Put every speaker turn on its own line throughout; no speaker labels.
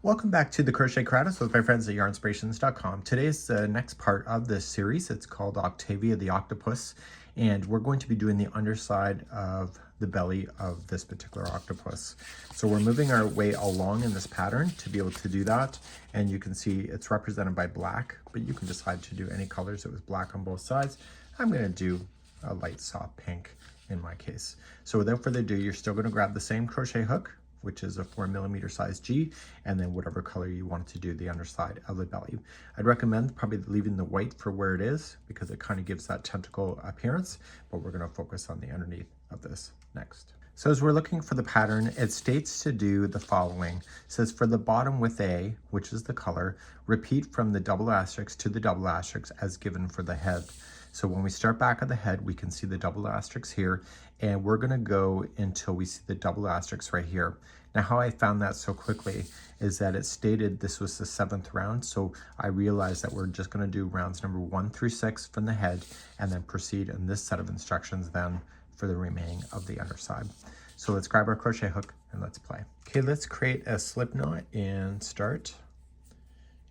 Welcome back to the Crochet Creatives with my friends at Yarnspirations.com. Today is the next part of this series. It's called Octavia the Octopus, and we're going to be doing the underside of the belly of this particular octopus. So we're moving our way along in this pattern to be able to do that, and you can see it's represented by black, but you can decide to do any colors. It was black on both sides. I'm going to do a light soft pink in my case. So without further ado, you're still going to grab the same crochet hook, which is a 4mm size G, and then whatever color you want to do the underside of the belly. I'd recommend probably leaving the white for where it is because it kind of gives that tentacle appearance, but we're going to focus on the underneath of this next. So as we're looking for the pattern, it states to do the following. It says for the bottom with A, which is the color, repeat from the double asterisk to the double asterisk as given for the head. So when we start back at the head, we can see the double asterisk here, and we're gonna go until we see the double asterisk right here. Now, how I found that so quickly is that it stated this was the 7th round, so I realized that we're just gonna do rounds number 1 through 6 from the head, and then proceed in this set of instructions then for the remaining of the underside. So let's grab our crochet hook and let's play. Okay, let's create a slip knot and start.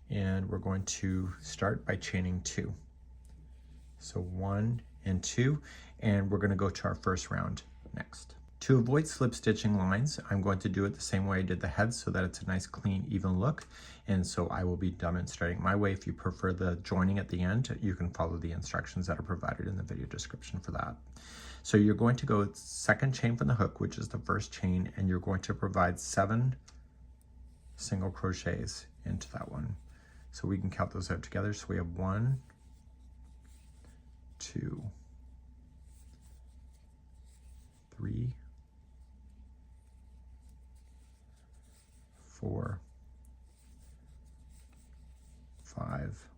And we're going to start by chaining 2. So 1 and 2, and we're going to go to our first round next. To avoid slip stitching lines, I'm going to do it the same way I did the head so that it's a nice, clean, even look. And so I will be demonstrating my way. If you prefer the joining at the end, you can follow the instructions that are provided in the video description for that. So you're going to go second chain from the hook, which is the first chain, and you're going to provide 7 single crochets into that one. So we can count those out together. So we have 1, 2, 3, 4, 5,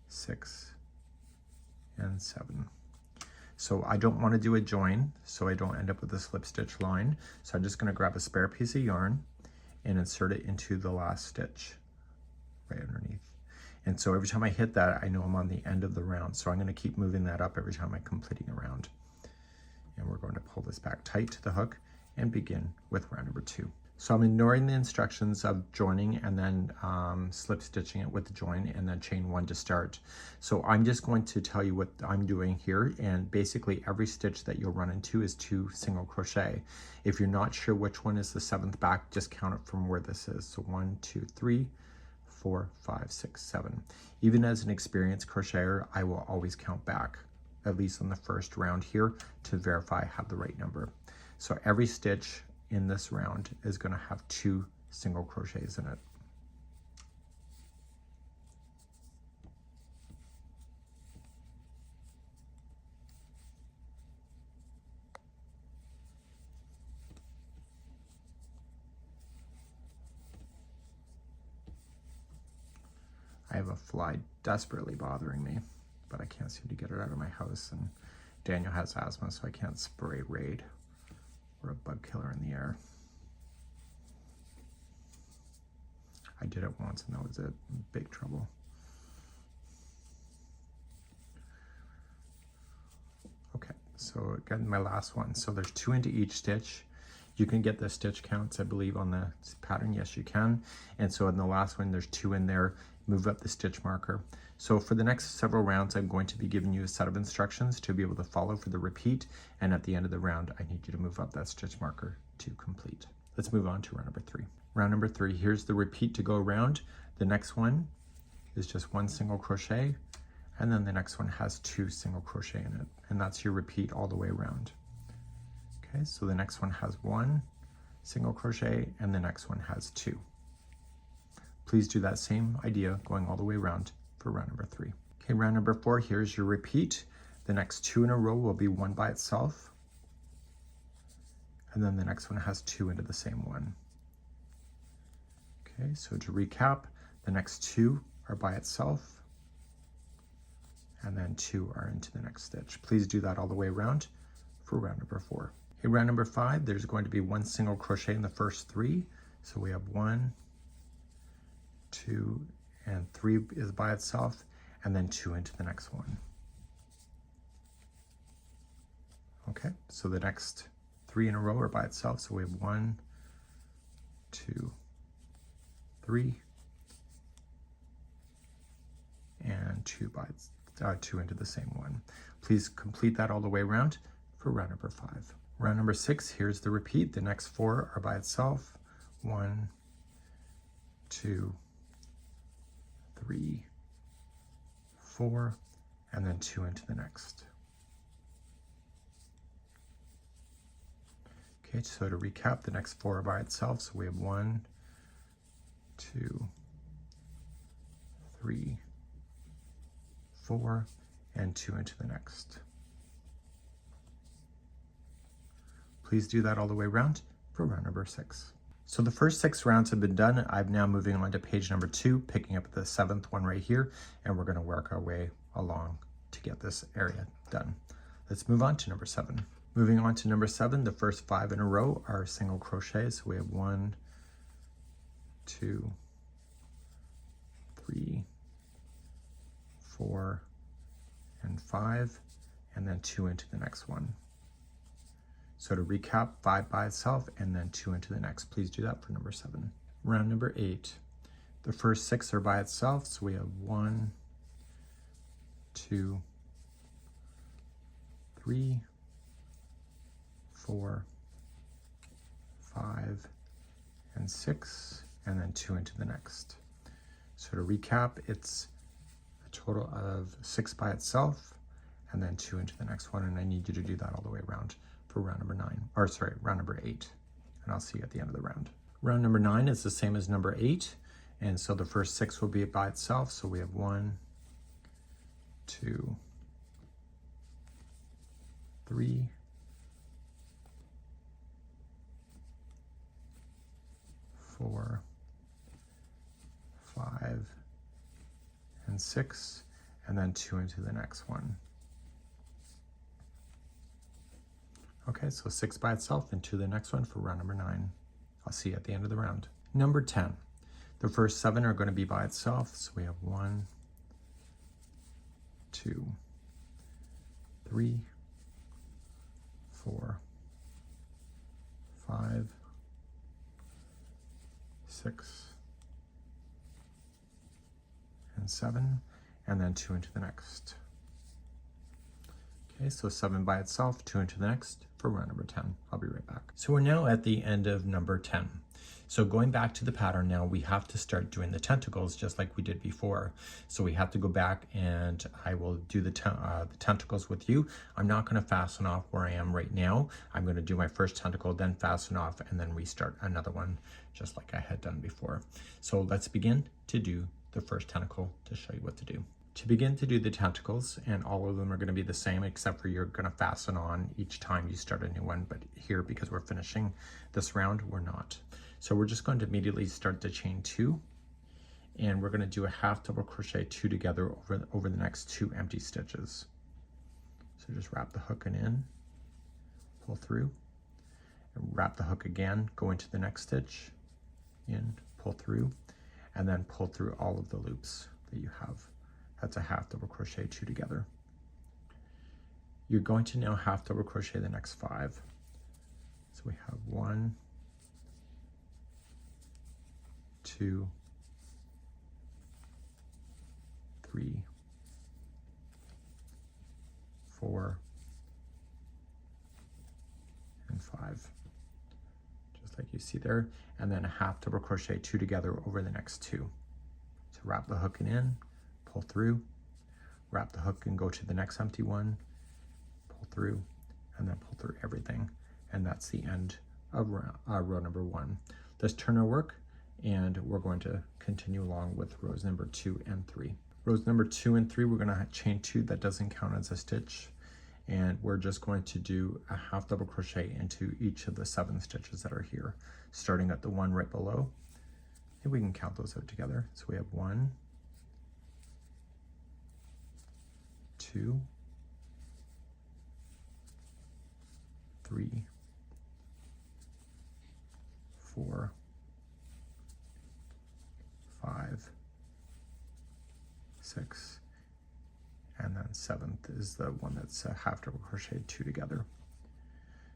6, and 7. So I don't want to do a join, so I don't end up with a slip stitch line. So I'm just going to grab a spare piece of yarn and insert it into the last stitch right underneath. And so every time I hit that, I know I'm on the end of the round. So I'm going to keep moving that up every time I'm completing a round. And we're going to pull this back tight to the hook and begin with round number 2. So I'm ignoring the instructions of joining and then slip stitching it with the join and then chain 1 to start. So I'm just going to tell you what I'm doing here, and basically every stitch that you'll run into is 2 single crochet. If you're not sure which one is the 7th back, just count it from where this is. So 1, 2, 3, 4, 5, 6, 7. Even as an experienced crocheter, I will always count back, at least on the first round here, to verify I have the right number. So every stitch in this round is going to have 2 single crochets in it. I have a fly desperately bothering me, but I can't seem to get it out of my house, and Daniel has asthma, so I can't spray Raid or a bug killer in the air. I did it once and that was it. Big trouble. Okay, so again, my last one. So there's 2 into each stitch. You can get the stitch counts, I believe, on the pattern. Yes, you can. And so in the last one, there's 2 in there. Move up the stitch marker. So for the next several rounds, I'm going to be giving you a set of instructions to be able to follow for the repeat. And at the end of the round, I need you to move up that stitch marker to complete. Let's move on to round number 3. Round number 3, here's the repeat to go around. The next one is just 1 single crochet, and then the next one has 2 single crochet in it. And that's your repeat all the way around. Okay, so the next one has 1 single crochet, and the next one has 2. Please do that same idea going all the way around for round number 3. Okay, round number 4, here's your repeat. The next 2 in a row will be 1 by itself. And then the next one has 2 into the same one. Okay, so to recap, the next 2 are by itself. And then 2 are into the next stitch. Please do that all the way around for round number 4. Okay, round number 5, there's going to be 1 single crochet in the first 3. So we have 1, 2, and 3 is by itself, and then 2 into the next one. Okay, so the next 3 in a row are by itself. So we have 1, 2, 3, and 2 into the same one. Please complete that all the way around for round number 5. Round number 6, here's the repeat. The next 4 are by itself. 1, 2, 3, 4, and then 2 into the next. Okay, so to recap, the next 4 are by itself. So we have 1, 2, 3, 4, and 2 into the next. Please do that all the way around for round number 6. So the first 6 rounds have been done. I'm now moving on to page number 2, picking up the 7th one right here, and we're going to work our way along to get this area done. Let's move on to number 7. Moving on to number 7, the first 5 in a row are single crochets. So we have 1, 2, 3, 4, and 5, and then 2 into the next one. So to recap, 5 by itself and then 2 into the next. Please do that for number 7. Round number 8. The first 6 are by itself, so we have 1, 2, 3, 4, 5, and 6, and then 2 into the next. So to recap, it's a total of 6 by itself and then 2 into the next one, and I need you to do that all the way around for round number 9, or sorry, round number 8, and I'll see you at the end of the round. Round number 9 is the same as number 8, and so the first 6 will be by itself, so we have 1, 2, 3, 4, 5, and 6, and then 2 into the next one. Okay, so 6 by itself and 2 to the next one for round number 9. I'll see you at the end of the round. Number 10. The first 7 are going to be by itself, so we have 1, 2, 3, 4, 5, 6, and 7, and then 2 into the next. Okay, so 7 by itself, 2 into the next for round number 10. I'll be right back. So we're now at the end of number 10. So going back to the pattern now, we have to start doing the tentacles just like we did before. So we have to go back and I will do the tentacles with you. I'm not going to fasten off where I am right now. I'm going to do my first tentacle, then fasten off, and then restart another one just like I had done before. So let's begin to do the first tentacle to show you what to do. To begin to do the tentacles, and all of them are going to be the same except for you're going to fasten on each time you start a new one, but here, because we're finishing this round, we're not. So we're just going to immediately start the chain 2, and we're going to do a half double crochet 2 together over the next 2 empty stitches. So just wrap the hook in, pull through, and wrap the hook again, go into the next stitch, in, pull through, and then pull through all of the loops that you have. That's a half double crochet 2 together. You're going to now half double crochet the next 5. So we have 1, 2, 3, 4, and 5. Just like you see there. And then a half double crochet 2 together over the next 2. So wrap the hook in, pull through, wrap the hook and go to the next empty one, pull through, and then pull through everything. And that's the end of row number 1. Let's turn our work, and we're going to continue along with rows number 2 and 3. Rows number 2 and 3, we're going to chain 2. That doesn't count as a stitch, and we're just going to do a half double crochet into each of the 7 stitches that are here, starting at the one right below. And we can count those out together. So we have 1, 2, 3, 4, 5, 6, and then 7th is the one that's a half double crochet 2 together.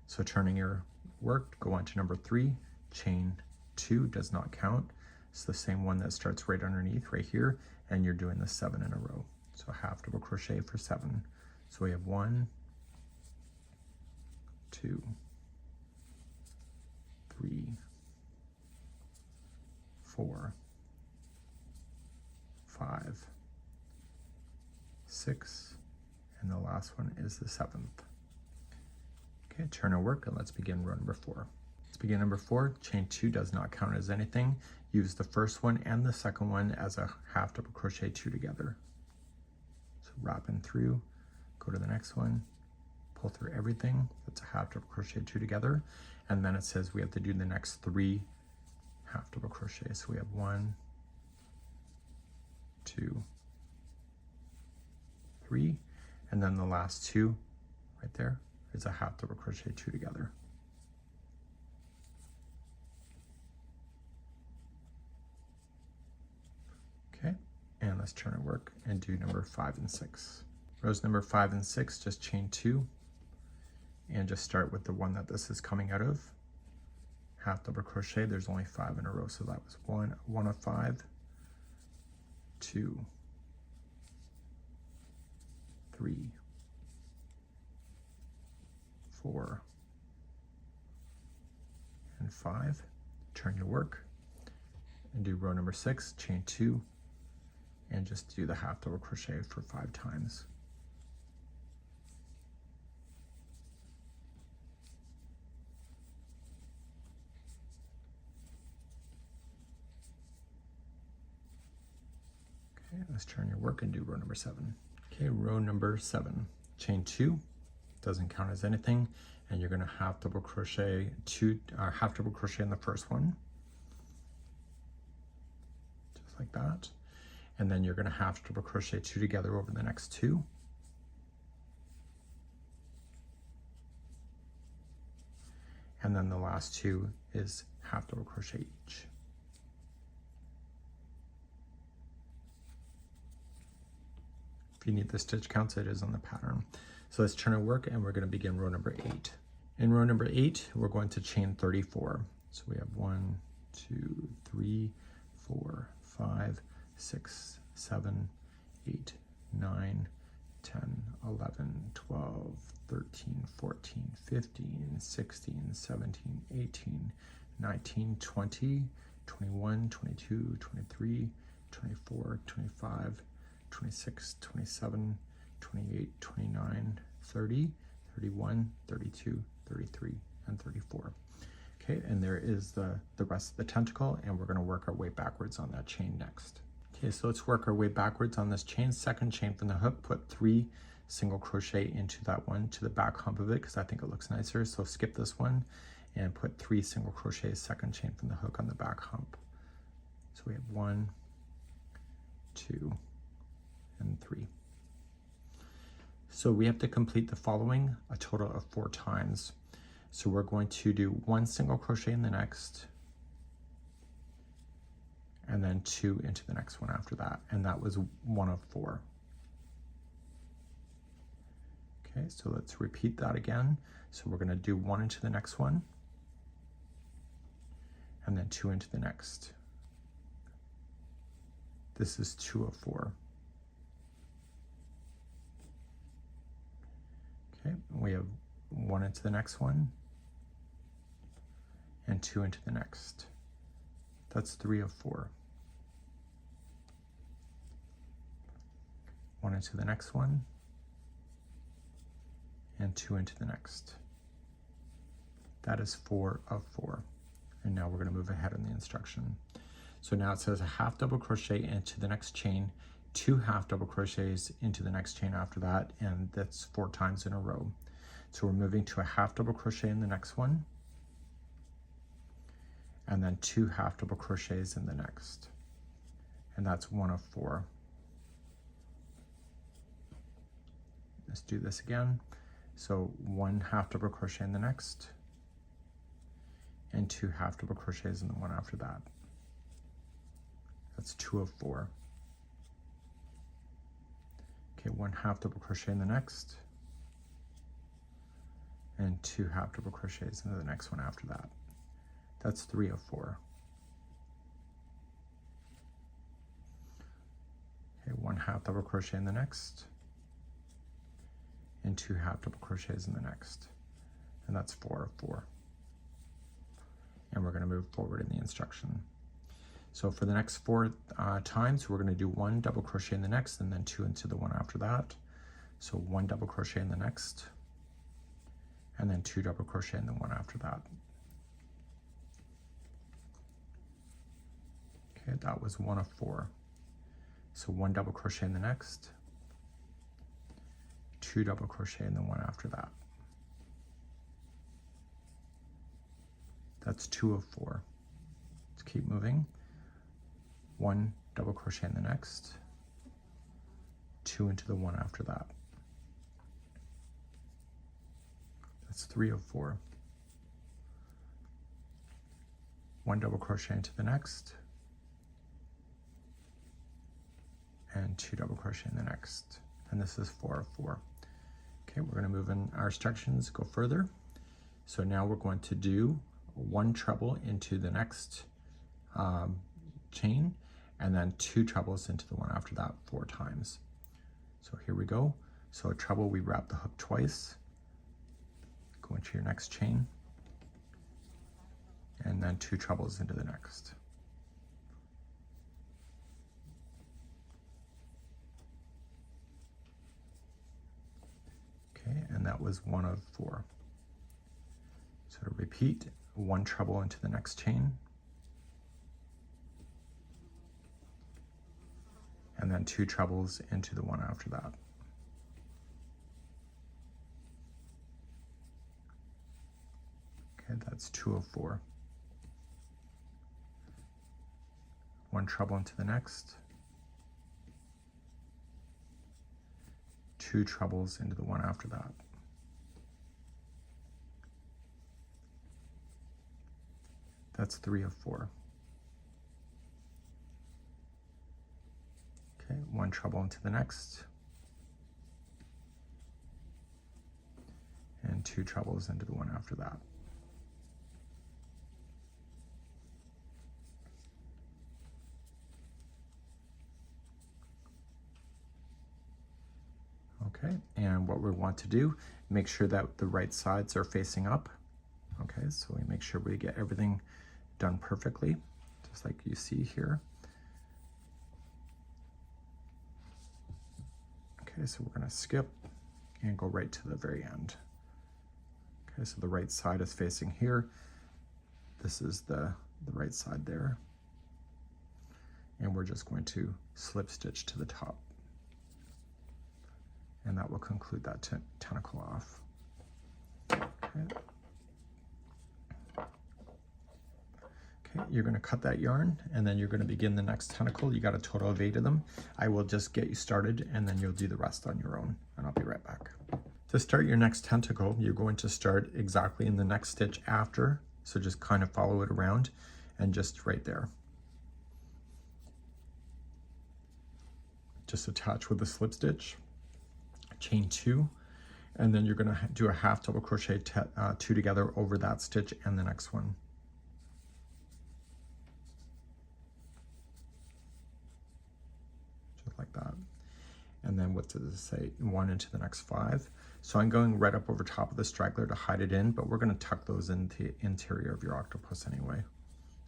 So turning your work, go on to number 3, chain 2, does not count. It's the same one that starts right underneath right here, and you're doing the 7 in a row. So half double crochet for 7. So we have 1, 2, 3, 4, 5, 6, and the last one is the 7th. Okay, turn our work and let's begin row number 4. Let's begin number 4. Chain 2 does not count as anything. Use the first one and the second one as a half double crochet 2 together. So wrapping through, go to the next one, pull through everything. That's a half double crochet 2 together, and then it says we have to do the next 3 half double crochets. So we have 1, 2, 3, and then the last 2 right there is a half double crochet 2 together. Okay, and let's turn our work and do number 5 and 6. Rows number 5 and 6, just chain 2 and just start with the one that this is coming out of. Half double crochet, there's only 5 in a row, so that was 1 of 5, 2, 3, 4, and 5. Turn your work and do row number 6, chain 2, and just do the half double crochet for 5 times. Okay, let's turn your work and do row number 7. Okay, row number 7, chain 2, doesn't count as anything, and you're going to half double crochet half double crochet in the first one, just like that, and then you're going to half double crochet 2 together over the next 2, and then the last 2 is half double crochet each. If you need the stitch counts, it is on the pattern. So let's turn our work and we're going to begin row number 8. In row number 8, we're going to chain 34. So we have 1, 2, 3, 4, 5, 6, 7, 8, 9, 10, 11, 12, 13, 14, 15, 16, 17, 18, 19, 20, 21, 22, 23, 24, 25, 26, 27, 28, 29, 30, 31, 32, 33, and 34. Okay, and there is the rest of the tentacle, and we're going to work our way backwards on that chain next. Okay, so let's work our way backwards on this chain. Second chain from the hook, put 3 single crochet into that one to the back hump of it because I think it looks nicer. So skip this one and put 3 single crochets, second chain from the hook on the back hump. So we have 1, 2, and 3. So we have to complete the following a total of 4 times. So we're going to do 1 single crochet in the next, and then 2 into the next one after that, and that was 1 of 4. Okay, so let's repeat that again. So we're going to do 1 into the next one, and then 2 into the next. This is 2 of 4. Okay, we have 1 into the next one, and 2 into the next. That's 3 of 4. 1 into the next one, and 2 into the next. That is 4 of 4. And now we're going to move ahead in the instruction. So now it says a half double crochet into the next chain, 2 half double crochets into the next chain after that, and that's 4 times in a row. So we're moving to a half double crochet in the next one, and then 2 half double crochets in the next, and that's 1 of 4. Let's do this again. So 1 half double crochet in the next, and 2 half double crochets in the one after that. That's 2 of 4. Okay, 1 half double crochet in the next, and 2 half double crochets into the next one after that. That's 3 of 4. half double crochet in the next, and 2 half double crochets in the next, and that's 4 of 4. And we're going to move forward in the instruction. So for the next 4 times, we're going to do 1 double crochet in the next, and then 2 into the one after that. So 1 double crochet in the next, and then 2 double crochet in the one after that. Okay, that was 1 of 4. So 1 double crochet in the next, 2 double crochet in the one after that. That's 2 of 4. Let's keep moving. 1 double crochet in the next, 2 into the one after that. That's 3 of 4. 1 double crochet into the next, and 2 double crochet in the next. And this is 4 of 4. Okay, we're going to move in our instructions, go further. So now we're going to do 1 treble into the next chain, and then 2 trebles into the one after that 4 times. So here we go. So a treble, we wrap the hook twice, go into your next chain, and then 2 trebles into the next. Okay, and that was 1 of 4. So to repeat, 1 treble into the next chain, and then 2 trebles into the one after that. Okay, that's 2 of 4. 1 treble into the next, 2 trebles into the one after that. That's 3 of 4. Okay, 1 treble into the next, and 2 trebles into the one after that. Okay, and what we want to do, make sure that the right sides are facing up. Okay, so we make sure we get everything done perfectly, just like you see here. Okay, so we're going to skip and go right to the very end. Okay, so the right side is facing here. This is the right side there. And we're just going to slip stitch to the top. And that will conclude that tentacle off. Okay. Okay, you're going to cut that yarn, and then you're going to begin the next tentacle. You got a total of 8 of them. I will just get you started, and then you'll do the rest on your own, and I'll be right back. To start your next tentacle, you're going to start exactly in the next stitch after, so just kind of follow it around, and just right there. Just attach with a slip stitch, chain 2, and then you're going to do a half double crochet 2 together over that stitch and the next one. Just like that. And then what does it say? 1 into the next 5. So I'm going right up over top of the straggler to hide it in, but we're going to tuck those into the interior of your octopus anyway,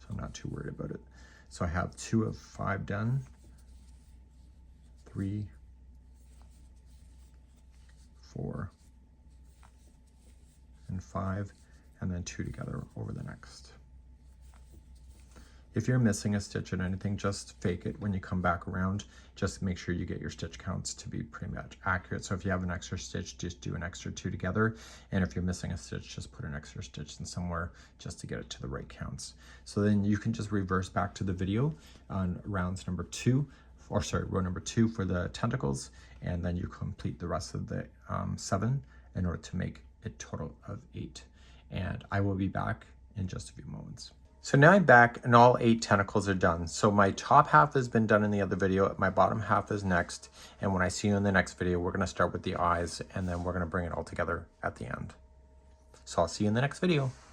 so I'm not too worried about it. So I have 2 of 5 done, 3, 4, and 5, and then 2 together over the next. If you're missing a stitch or anything, just fake it when you come back around. Just make sure you get your stitch counts to be pretty much accurate. So if you have an extra stitch, just do an extra 2 together. And if you're missing a stitch, just put an extra stitch in somewhere just to get it to the right counts. So then you can just reverse back to the video on rounds number 2, or sorry, row number 2 for the tentacles, and then you complete the rest of the 7 in order to make a total of 8. And I will be back in just a few moments. So now I'm back and all 8 tentacles are done. So my top half has been done in the other video, my bottom half is next, and when I see you in the next video, we're gonna start with the eyes, and then we're gonna bring it all together at the end. So I'll see you in the next video.